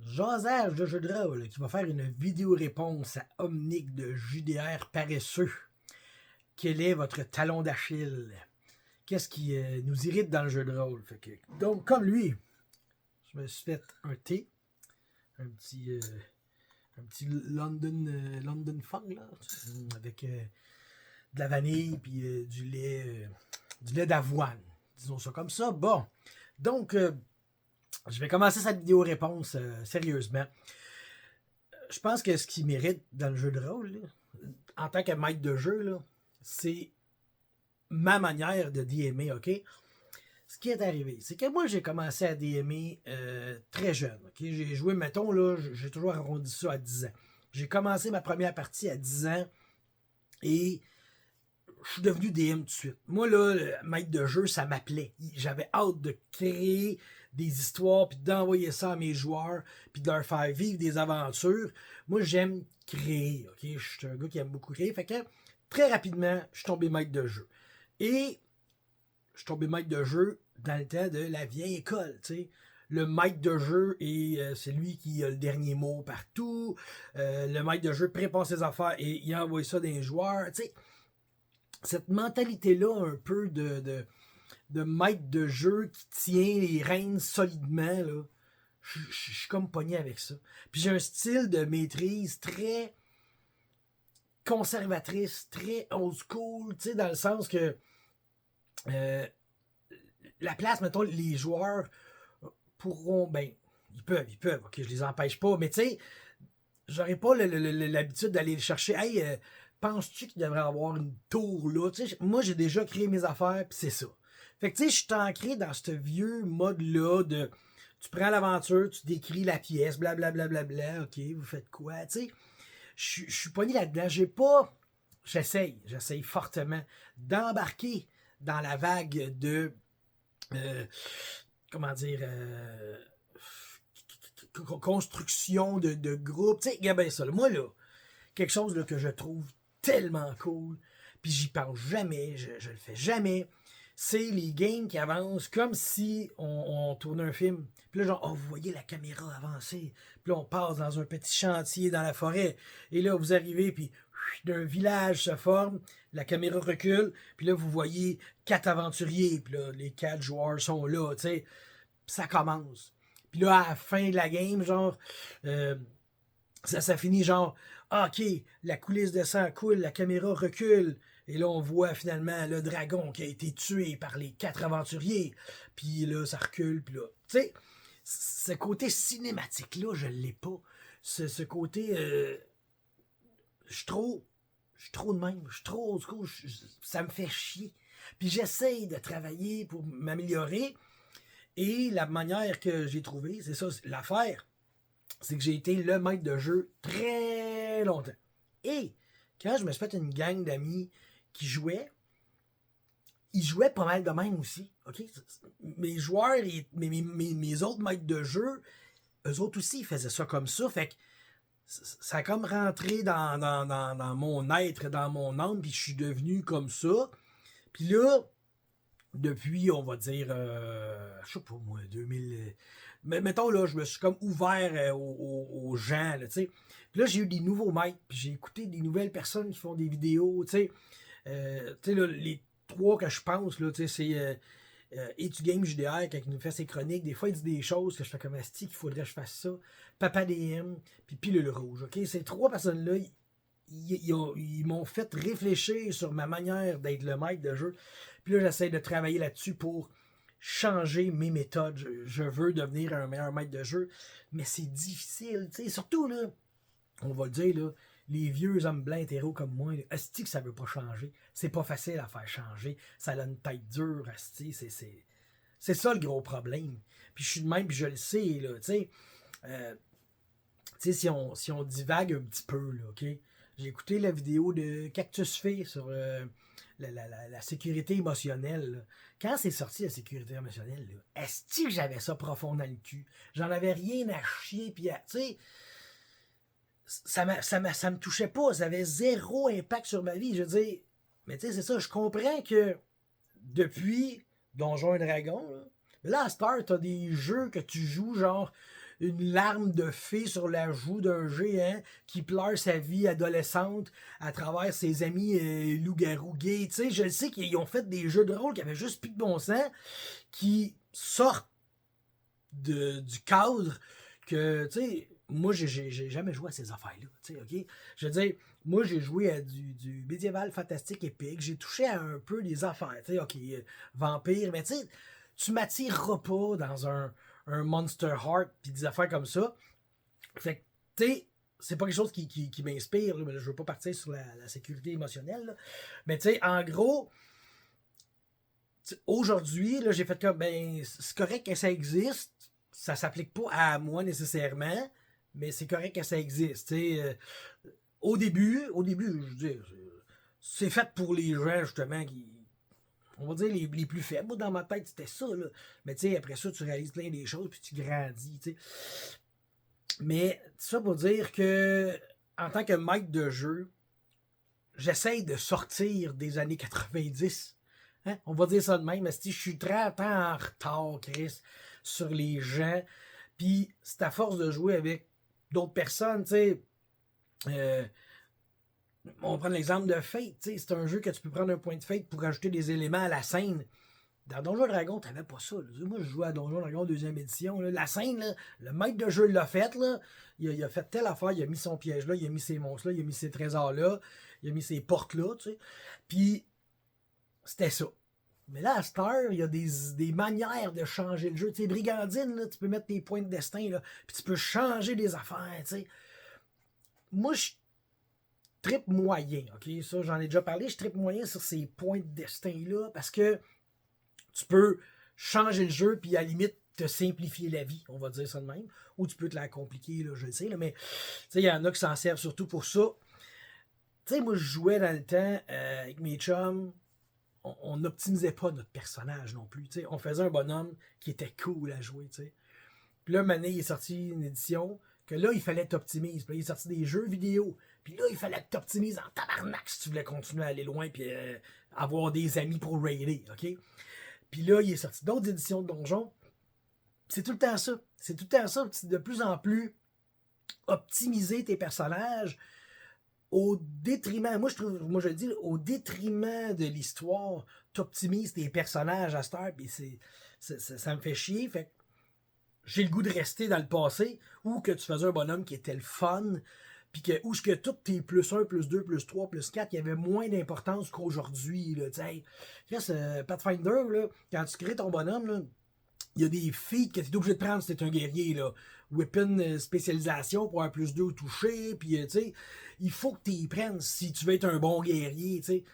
Jasage de jeu de rôle qui va faire une vidéo-réponse à Omnic de JDR paresseux. Quel est votre talon d'Achille? Qu'est-ce qui nous irrite dans le jeu de rôle? Donc, comme lui, je me suis fait un thé, un petit London Fog, là, avec de la vanille puis du lait d'avoine. Disons ça comme ça. Bon, donc, je vais commencer cette vidéo-réponse sérieusement. Je pense que ce qui mérite dans le jeu de rôle, là, en tant que maître de jeu, là, c'est ma manière de DMer, OK? Ce qui est arrivé, c'est que moi, j'ai commencé à DMer très jeune, OK? J'ai joué, mettons, là, j'ai toujours arrondi ça à 10 ans. J'ai commencé ma première partie à 10 ans et je suis devenu DM tout de suite. Moi, là, le maître de jeu, ça m'appelait. J'avais hâte de créer des histoires, puis d'envoyer ça à mes joueurs, puis de leur faire vivre des aventures. Moi, j'aime créer, OK? Je suis un gars qui aime beaucoup créer. Fait que, très rapidement, je suis tombé maître de jeu. Et je suis tombé maître de jeu dans le temps de la vieille école, tu sais. Le maître de jeu, c'est lui qui a le dernier mot partout. Le maître de jeu prépare ses affaires et il envoie ça des joueurs, tu sais. Cette mentalité-là, un peu de maître de jeu qui tient les rênes solidement, là, je suis comme pogné avec ça. Puis j'ai un style de maîtrise très conservatrice, très old school, tu sais, dans le sens que la place, mettons, les joueurs pourront, ben, ils peuvent, ok, je les empêche pas, mais tu sais, j'aurais pas l'habitude d'aller le chercher. Hey, penses-tu qu'il devrait avoir une tour là? Tu sais, moi, j'ai déjà créé mes affaires, puis c'est ça. Fait que tu sais, je suis ancré dans ce vieux mode-là de tu prends l'aventure, tu décris la pièce, blablabla, ok, vous faites quoi? Tu sais, je suis pogné là-dedans. J'essaye fortement d'embarquer dans la vague de comment dire construction de groupe. Tu sais, il y a bien ça. Moi, là, quelque chose là, que je trouve tellement cool, puis j'y pense jamais, je le fais jamais, c'est les games qui avancent comme si on tournait un film. Puis là, genre, oh, vous voyez la caméra avancer. Puis là, on passe dans un petit chantier dans la forêt. Et là, vous arrivez, puis d'un village se forme, la caméra recule, puis là, vous voyez 4 aventuriers, puis là, les 4 joueurs sont là, tu sais. Ça commence. Puis là, à la fin de la game, genre, ça finit genre, ok, la coulisse de sang coule, la caméra recule, et là, on voit finalement le dragon qui a été tué par les 4 aventuriers. Puis là, ça recule, puis là, tu sais, ce côté cinématique-là, je l'ai pas. Ce côté, je suis trop de même, je suis trop old school, ça me fait chier. Puis j'essaye de travailler pour m'améliorer, et la manière que j'ai trouvée, c'est ça, l'affaire, c'est que j'ai été le maître de jeu très longtemps. Et quand je me suis fait une gang d'amis qui jouaient, ils jouaient pas mal de même aussi. Okay? Mes joueurs, mes autres maîtres de jeu, eux autres aussi, ils faisaient ça comme ça. Fait que ça a comme rentré dans mon être, dans mon âme, puis je suis devenu comme ça. Puis là, depuis, on va dire, je sais pas moi, 2000... Mais mettons, là, je me suis comme ouvert aux gens, là, tu sais. Puis là, j'ai eu des nouveaux maîtres, puis j'ai écouté des nouvelles personnes qui font des vidéos, tu sais. Tu sais, là, les 3 que je pense, là, tu sais, c'est Etu Game JDR, quand il nous fait ses chroniques, des fois, il dit des choses que je fais comme asti, qu'il faudrait que je fasse ça. Papa DM, puis Pilule Rouge, ok? Ces 3 personnes-là, ils m'ont fait réfléchir sur ma manière d'être le maître de jeu. Puis là, j'essaie de travailler là-dessus pour changer mes méthodes. Je veux devenir un meilleur maître de jeu, mais c'est difficile, tu sais. Surtout, là, on va le dire, là, les vieux hommes blancs hétéros comme moi, asti que ça veut pas changer. C'est pas facile à faire changer. Ça a une tête dure, asti. C'est ça le gros problème. Puis je suis de même, puis je le sais, là, tu sais. Si on divague un petit peu, là, OK? J'ai écouté la vidéo de Cactus Fée sur la sécurité émotionnelle. Là. Quand c'est sorti la sécurité émotionnelle, est-ce que j'avais ça profond dans le cul? J'en avais rien à chier, puis tu sais, ça me touchait pas, ça avait zéro impact sur ma vie. Je veux dire, mais tu sais, c'est ça, je comprends que depuis Donjons et Dragons, là à Star, t'as des jeux que tu joues, genre une larme de fée sur la joue d'un géant qui pleure sa vie adolescente à travers ses amis loups-garous gays. Tu sais, je le sais qu'ils ont fait des jeux de rôle qui avaient juste plus de bon sens, qui sortent du cadre que, tu sais, moi, j'ai jamais joué à ces affaires-là, tu sais, OK? Je veux dire, moi, j'ai joué à du médiéval fantastique épique, j'ai touché à un peu des affaires, tu sais, OK, vampire, mais tu sais, tu m'attireras pas dans un Monster Heart pis des affaires comme ça. Fait que, tu sais, c'est pas quelque chose qui m'inspire, là, mais je veux pas partir sur la sécurité émotionnelle, là. Mais tu sais, en gros, aujourd'hui, là, j'ai fait comme, ben, c'est correct que ça existe, ça s'applique pas à moi nécessairement, mais c'est correct que ça existe, tu sais. Au début, je veux dire, c'est fait pour les gens, justement, qui, on va dire, les plus faibles. Moi, dans ma tête, c'était ça, là. Mais tu sais, après ça, tu réalises plein des choses, puis tu grandis, tu sais. Mais ça pour dire que, en tant que maître de jeu, j'essaye de sortir des années 90. Hein? On va dire ça de même, mais je suis 30 ans en retard, Chris, sur les gens. Puis c'est à force de jouer avec d'autres personnes, tu sais. On va prendre l'exemple de Fate, tu sais. C'est un jeu que tu peux prendre un point de Fate pour ajouter des éléments à la scène. Dans Donjon Dragon, t'avais pas ça. Là. Moi, je jouais à Donjon Dragon 2e édition. Là. La scène, là, le maître de jeu l'a fait. Là. Il a fait telle affaire, il a mis son piège là, il a mis ses monstres là, il a mis ses trésors là, il a mis ses portes là, tu sais. Puis, c'était ça. Mais là, à cette heure, il y a des manières de changer le jeu. Tu sais, Brigandine, là, tu peux mettre tes points de destin, là, puis tu peux changer des affaires, tu sais. Moi, je trippe moyen, ok? Ça, j'en ai déjà parlé, je trippe moyen sur ces points de destin-là, parce que tu peux changer le jeu, puis à la limite, te simplifier la vie, on va dire ça de même. Ou tu peux te la compliquer, là, je le sais, là, mais il y en a qui s'en servent surtout pour ça. Tu sais, moi, je jouais dans le temps avec mes chums, on n'optimisait pas notre personnage non plus. T'sais. On faisait un bonhomme qui était cool à jouer. T'sais. Puis là, Mané, il est sorti une édition que là, il fallait t'optimiser. Puis là, il est sorti des jeux vidéo. Puis là, il fallait que t'optimises en tabarnak si tu voulais continuer à aller loin puis avoir des amis pour raider. OK? Puis là, il est sorti d'autres éditions de donjons. C'est tout le temps ça. C'est tout le temps ça. De plus en plus, optimiser tes personnages au détriment, moi je le dis, au détriment de l'histoire, t'optimises tes personnages à cette heure, puis ça me fait chier. Fait que j'ai le goût de rester dans le passé, ou que tu faisais un bonhomme qui était le fun, puis que, où ce que tous tes plus 1, plus 2, plus 3, plus 4, il y avait moins d'importance qu'aujourd'hui. Tu sais, Pathfinder, là, quand tu crées ton bonhomme, là, il y a des feats que tu es obligé de prendre si tu es un guerrier, là. Weapon spécialisation pour un plus 2 au toucher, puis tu sais, il faut que tu y prennes si tu veux être un bon guerrier, tu sais.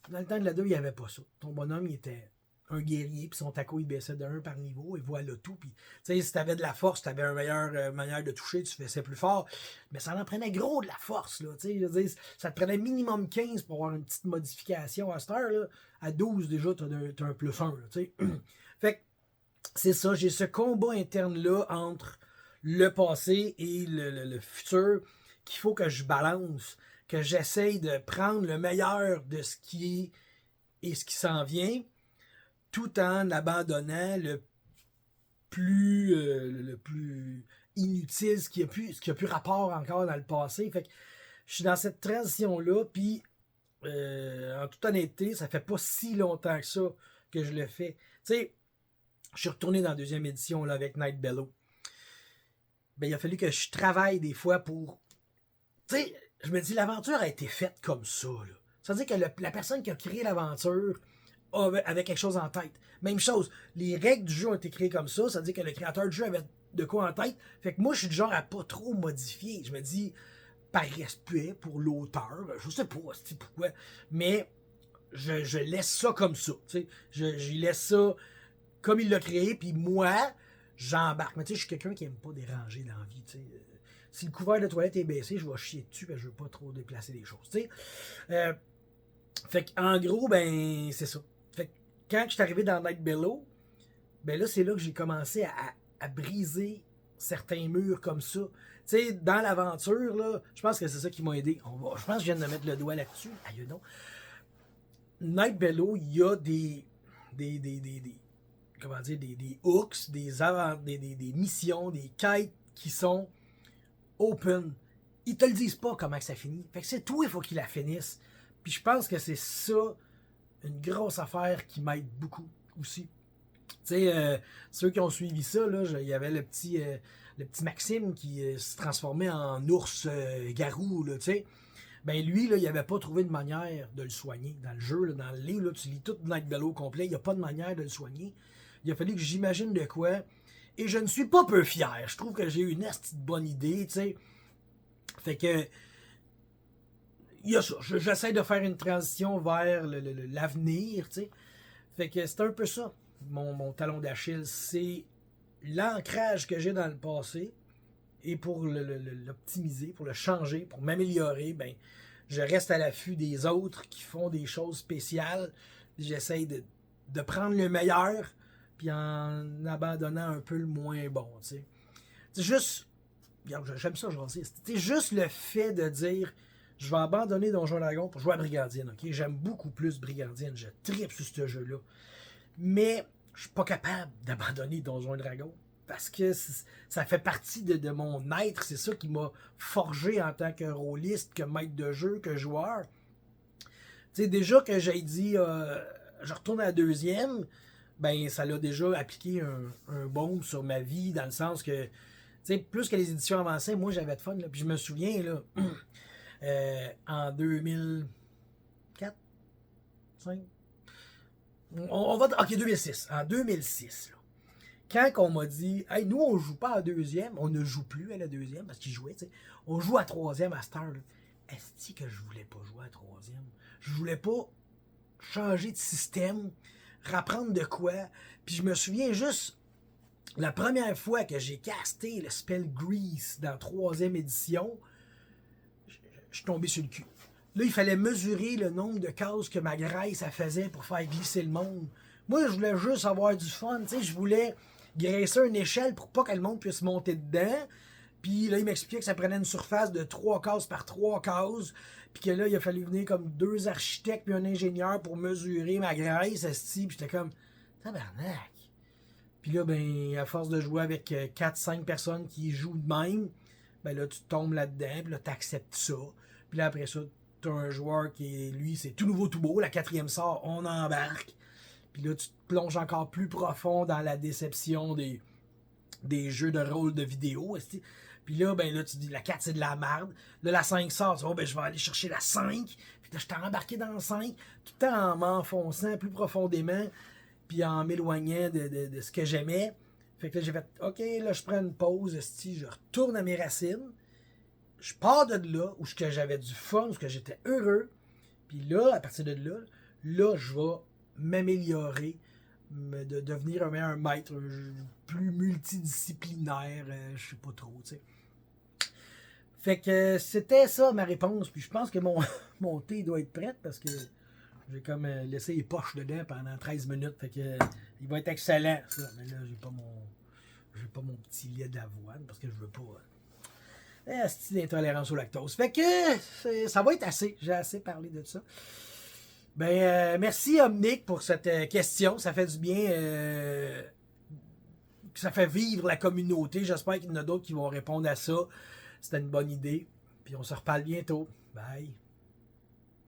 Dans le temps de la 2, il n'y avait pas ça. Ton bonhomme, il était un guerrier, puis son taco, il baissait de 1 par niveau, et voilà tout. Puis, tu sais, si tu avais de la force, tu avais une meilleure manière de toucher, tu faisais plus fort. Mais ça en prenait gros de la force, là, tu sais. Je veux dire, ça te prenait minimum 15 pour avoir une petite modification à cette heure, là. À 12, déjà, tu as un plus 1, tu sais. Fait que, c'est ça, j'ai ce combat interne-là entre le passé et le futur qu'il faut que je balance, que j'essaye de prendre le meilleur de ce qui est et ce qui s'en vient, tout en abandonnant le plus inutile, ce qui a plus rapport encore dans le passé. Fait que je suis dans cette transition-là, puis en toute honnêteté, ça fait pas si longtemps que ça que je le fais. Tu sais, je suis retourné dans la 2e édition là, avec Night Bellow. Ben, il a fallu que je travaille des fois pour... Tu sais, je me dis, l'aventure a été faite comme ça. Là. Ça veut dire que la personne qui a créé l'aventure avait quelque chose en tête. Même chose, les règles du jeu ont été créées comme ça. Ça veut dire que le créateur du jeu avait de quoi en tête. Fait que moi, je suis du genre à pas trop modifier. Je me dis, par respect pour l'auteur, je sais pas pourquoi, mais je laisse ça comme ça. Je laisse ça comme il l'a créé, puis moi, j'embarque. Mais tu sais, je suis quelqu'un qui aime pas déranger dans la vie, tu sais. Si le couvert de toilette est baissé, je vais chier dessus, parce que je veux pas trop déplacer les choses, tu sais. Fait qu'en gros, ben, c'est ça. Fait que quand je suis arrivé dans Night Bellow, ben là, c'est là que j'ai commencé à briser certains murs comme ça. Tu sais, dans l'aventure, là, je pense que c'est ça qui m'a aidé. Je pense que je viens de mettre le doigt là-dessus. Aïe, non. Night Bellow, il y a comment dire, des hooks, des missions, des quêtes qui sont open. Ils te le disent pas comment que ça finit. Fait que c'est toi, il faut qu'ils la finissent. Puis je pense que c'est ça, une grosse affaire qui m'aide beaucoup aussi. Tu sais, ceux qui ont suivi ça, là, il y avait le petit Maxime qui se transformait en ours garou, là, tu sais. Ben lui, là, il n'avait pas trouvé de manière de le soigner. Dans le jeu, là, dans le livre, là, tu lis tout Night Bellow complet, il n'y a pas de manière de le soigner. Il a fallu que j'imagine de quoi. Et je ne suis pas peu fier. Je trouve que j'ai eu une petite bonne idée, tu sais. Fait que, il y a ça. J'essaie de faire une transition vers l'avenir, tu sais. Fait que c'est un peu ça, mon talon d'Achille. C'est l'ancrage que j'ai dans le passé. Et pour l'optimiser, pour le changer, pour m'améliorer, ben, je reste à l'affût des autres qui font des choses spéciales. J'essaie de prendre le meilleur, puis en abandonnant un peu le moins bon, tu sais. C'est juste, j'aime ça, c'est juste le fait de dire, je vais abandonner Donjon Dragon pour jouer à Brigandine, ok? J'aime beaucoup plus Brigandine, je tripe sur ce jeu-là. Mais, je suis pas capable d'abandonner Donjon Dragon. Parce que ça fait partie de mon être. C'est ça qui m'a forgé en tant que rôliste, que maître de jeu, que joueur. Tu sais, déjà que j'ai dit je retourne à la deuxième, ben ça l'a déjà appliqué un baume sur ma vie, dans le sens que, tu sais, plus que les éditions avancées, moi j'avais de fun. Là, puis je me souviens, là, en 2004, 5, on va... Ok, 2006. En 2006, là. Quand on m'a dit, hey, nous, on joue pas à la deuxième, on ne joue plus à la deuxième, parce qu'ils jouaient, tu sais. On joue à troisième à Star. Est-ce que je voulais pas jouer à troisième? Je voulais pas changer de système, reprendre de quoi. Puis je me souviens juste, la première fois que j'ai casté le spell Grease dans la troisième édition, je suis tombé sur le cul. Là, il fallait mesurer le nombre de cases que ma graisse ça faisait pour faire glisser le monde. Moi, je voulais juste avoir du fun, tu sais, je voulais graisser une échelle pour pas que le monde puisse monter dedans. Puis là, il m'expliquait que ça prenait une surface de 3 cases par 3 cases. Puis que là, il a fallu venir comme 2 architectes puis un ingénieur pour mesurer ma graisse, esti. Puis j'étais comme, tabarnak. Puis là, ben, à force de jouer avec 4-5 personnes qui jouent de même, ben là, tu tombes là-dedans, puis là, t'acceptes ça. Puis là, après ça, t'as un joueur qui est, lui, c'est tout nouveau, tout beau. La quatrième sort, on embarque. Puis là, tu te plonges encore plus profond dans la déception des jeux de rôle de vidéo. Puis là, ben là, tu dis la 4 c'est de la merde. Là, la 5 sort, tu dis, oh, ben je vais aller chercher la 5. Puis là, je t'ai embarqué dans la 5, tout le temps en m'enfonçant plus profondément, puis en m'éloignant de ce que j'aimais. Fait que là, j'ai fait, ok, là, je prends une pause, je retourne à mes racines. Je pars de là, où j'avais du fun, où j'étais heureux. Puis là, à partir de là, je vais m'améliorer, de devenir un meilleur maître, plus multidisciplinaire, je sais pas trop, tu sais. Fait que c'était ça ma réponse, puis je pense que mon thé doit être prêt parce que j'ai comme laissé les poches dedans pendant 13 minutes, fait que il va être excellent, ça. Mais là, j'ai pas mon petit lait d'avoine parce que je veux pas style d'intolérance au lactose. Fait que ça va être assez, j'ai assez parlé de ça. Ben, merci Omnic pour cette question. Ça fait du bien. Ça fait vivre la communauté. J'espère qu'il y en a d'autres qui vont répondre à ça. C'était une bonne idée. Puis on se reparle bientôt. Bye.